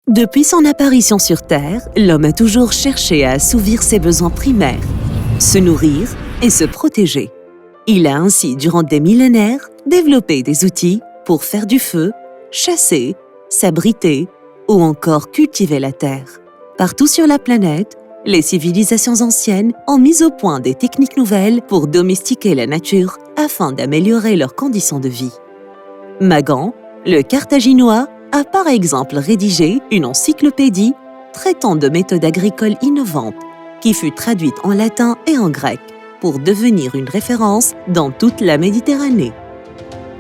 Depuis son apparition sur Terre, l'homme a toujours cherché à assouvir ses besoins primaires, se nourrir et se protéger. Il a ainsi, durant des millénaires, développé des outils pour faire du feu, chasser, s'abriter ou encore cultiver la terre. Partout sur la planète, les civilisations anciennes ont mis au point des techniques nouvelles pour domestiquer la nature afin d'améliorer leurs conditions de vie. Magan, le Carthaginois, a par exemple rédigé une encyclopédie traitant de méthodes agricoles innovantes qui fut traduite en latin et en grec pour devenir une référence dans toute la Méditerranée.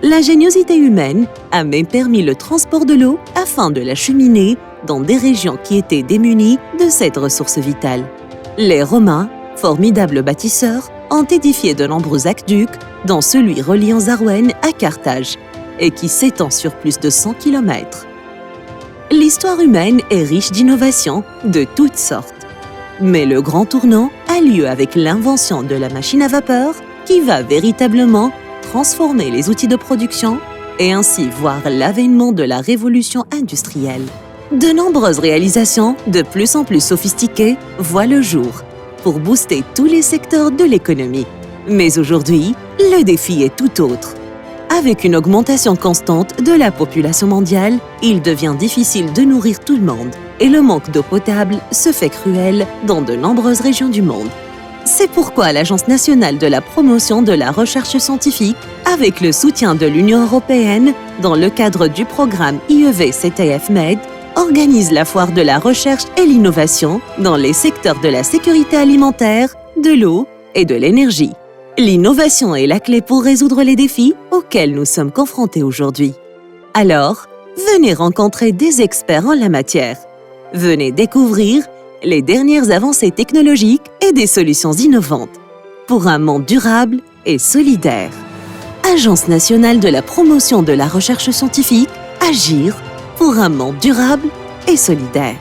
L'ingéniosité humaine a même permis le transport de l'eau afin de l'acheminer dans des régions qui étaient démunies de cette ressource vitale. Les Romains, formidables bâtisseurs, ont édifié de nombreux aqueducs, dont celui reliant Zarouenne à Carthage, et qui s'étend sur plus de 100 km. L'histoire humaine est riche d'innovations de toutes sortes. Mais le grand tournant a lieu avec l'invention de la machine à vapeur qui va véritablement transformer les outils de production et ainsi voir l'avènement de la révolution industrielle. De nombreuses réalisations de plus en plus sophistiquées voient le jour pour booster tous les secteurs de l'économie. Mais aujourd'hui, le défi est tout autre. Avec une augmentation constante de la population mondiale, il devient difficile de nourrir tout le monde et le manque d'eau potable se fait cruel dans de nombreuses régions du monde. C'est pourquoi l'Agence nationale de la promotion de la recherche scientifique, avec le soutien de l'Union européenne dans le cadre du programme IEV-CTF-MED, organise la foire de la recherche et l'innovation dans les secteurs de la sécurité alimentaire, de l'eau et de l'énergie. L'innovation est la clé pour résoudre les défis auxquels nous sommes confrontés aujourd'hui. Alors, venez rencontrer des experts en la matière. Venez découvrir les dernières avancées technologiques et des solutions innovantes pour un monde durable et solidaire. Agence nationale de la promotion de la recherche scientifique, agir pour un monde durable et solidaire.